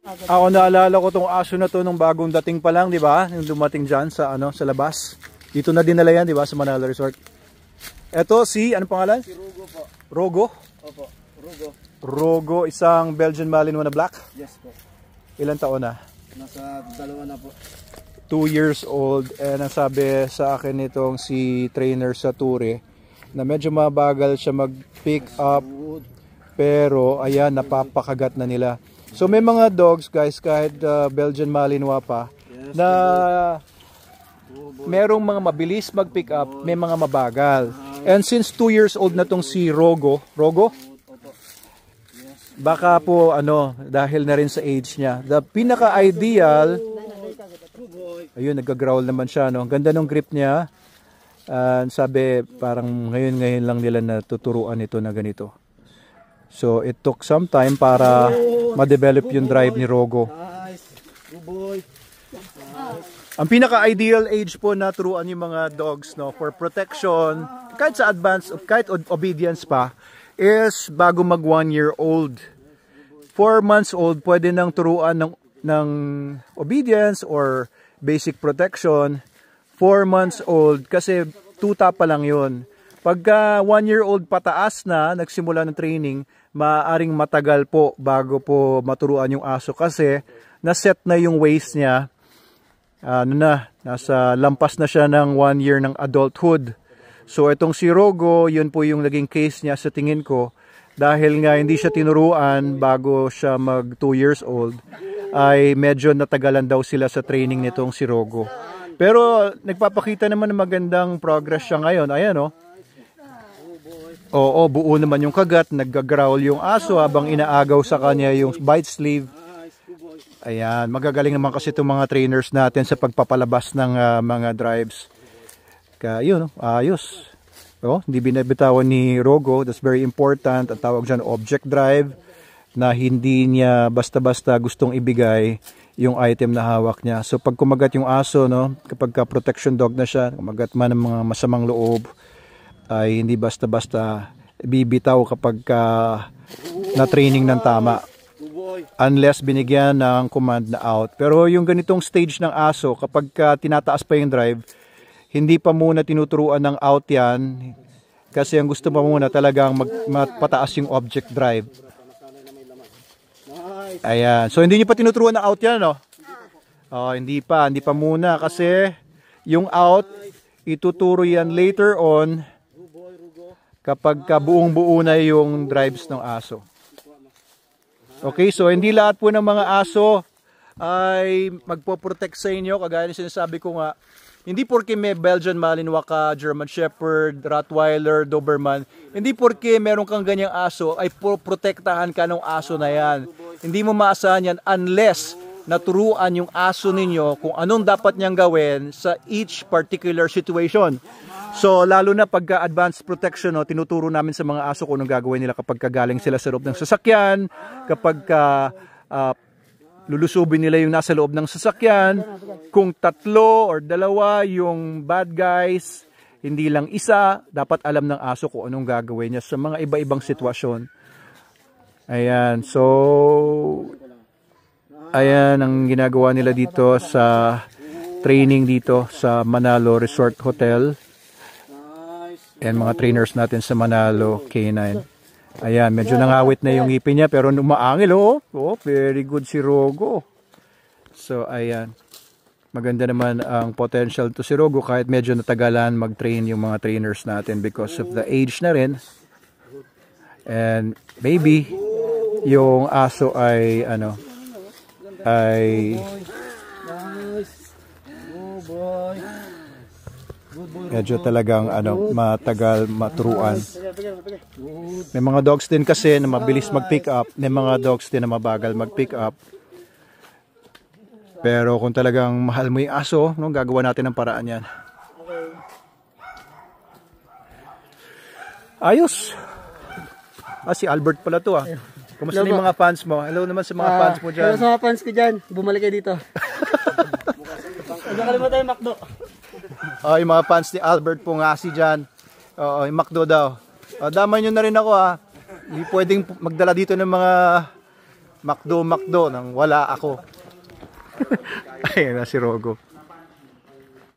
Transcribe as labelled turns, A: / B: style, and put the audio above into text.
A: Ako naalala ko tong aso na to nung bagong dating pa lang, di ba? Yung dumating dyan sa, sa labas. Dito na dinala yan, di ba? Sa Manalo Resort. Ito si, ano pangalan?
B: Si Rogo po.
A: Rogo?
B: Opo, Rogo.
A: Rogo, isang Belgian Malinois na black?
B: Yes po.
A: Ilan taon na?
B: Nasa 2 na po.
A: 2 years old. And ang sabi sa akin nitong si trainer sa Ture, na medyo mabagal siya mag-pick up. Pero ayan, napapakagat na nila. So may mga dogs guys, kahit Belgian Malinois pa, na merong mga mabilis mag-pick up, may mga mabagal. And since 2 years old na tong si Rogo, baka po dahil na rin sa age niya. The pinaka-ideal, ayun, nag-growl naman siya, no? Ganda ng grip niya. Sabi, parang ngayon lang nila natuturuan ito na ganito. So it took some time para ma-develop yung drive ni Rogo. Ang pinaka-ideal age po na turuan yung mga dogs, no, for protection, kahit sa advance, kahit obedience pa, is bago mag 1 year old. 4 months old, pwede nang turuan ng obedience or basic protection. 4 months old, kasi tuta pa lang yun. Pagka 1 year old pataas na, nagsimula ng training, maaaring matagal po bago po maturuan yung aso kasi naset na yung waist niya. Nasa lampas na siya ng 1 year ng adulthood. So itong si Rogo, yun po yung naging case niya sa tingin ko. Dahil nga hindi siya tinuruan bago siya mag 2 years old, ay medyo natagalan daw sila sa training nitong si Rogo. Pero nagpapakita naman ng magandang progress siya ngayon. Ayan, oh. Oo, buo naman yung kagat, nagga-growl yung aso habang inaagaw sa kanya yung bite sleeve. Ayan, magagaling naman kasi itong mga trainers natin sa pagpapalabas ng mga drives. Kaya yun, ayos. Hindi binabitawan ni Rogo, that's very important. Ang tawag dyan, object drive, na hindi niya basta-basta gustong ibigay yung item na hawak niya. So pag kumagat yung aso, no, kapag protection dog na siya, kumagat man ng mga masamang loob, ay hindi basta-basta bibitaw kapag na-training ng tama. Unless binigyan ng command na out. Pero yung ganitong stage ng aso, kapag tinataas pa yung drive, hindi pa muna tinuturuan ng out yan. Kasi ang gusto pa muna talagang mapataas yung object drive. Ayan. So hindi nyo pa tinuturuan ng out yan, no? Hindi pa muna. Kasi yung out, ituturo yan later on kapag buong-buo na yung drives ng aso. Okay, so hindi lahat po ng mga aso ay magpo-protect sa inyo. Kagaya ng sinasabi ko nga, hindi porke may Belgian Malinois ka, German Shepherd, Rottweiler, Doberman, hindi porke meron kang ganyang aso ay protektahan ka ng aso na yan. Hindi mo maasahan yan unless naturuan yung aso ninyo kung anong dapat niyang gawin sa each particular situation. So, lalo na pagka advanced protection, no, tinuturo namin sa mga aso kung anong gagawin nila kapag galing sila sa loob ng sasakyan, kapag lulusubin nila yung nasa loob ng sasakyan, kung 3 or 2 yung bad guys, hindi lang isa, dapat alam ng aso kung anong gagawin niya sa mga iba-ibang sitwasyon. Ayan, so, ayan ang ginagawa nila dito sa training dito sa Manalo Resort Hotel. And mga trainers natin sa Manalo K9. Ayan, medyo nangawit na yung ngipin niya pero umaangil, oh. Oh, very good si Rogo. So, ayan. Maganda naman ang potential to si Rogo kahit medyo natagalan mag-train yung mga trainers natin because of the age na rin. And maybe yung aso ay medyo talagang matagal maturuan. May mga dogs din kasi na mabilis mag-pick up, may mga dogs din na mabagal mag-pick up. Pero kung talagang mahal mo yung aso, no, gagawa natin ng paraan yan. Ayos. Si Albert pala to ah. Kumusta na yung mga fans mo? Hello naman sa mga fans mo dyan.
B: Hello sa mga fans ko dyan. Bumalik kayo dito. Huwag nakalimutan yung McDo.
A: Yung mga fans ni Albert po nga si dyan. Yung McDo daw. Damay nyo na rin ako ha. Hindi pwedeng magdala dito ng McDo nang wala ako. Ayan na si Rogo.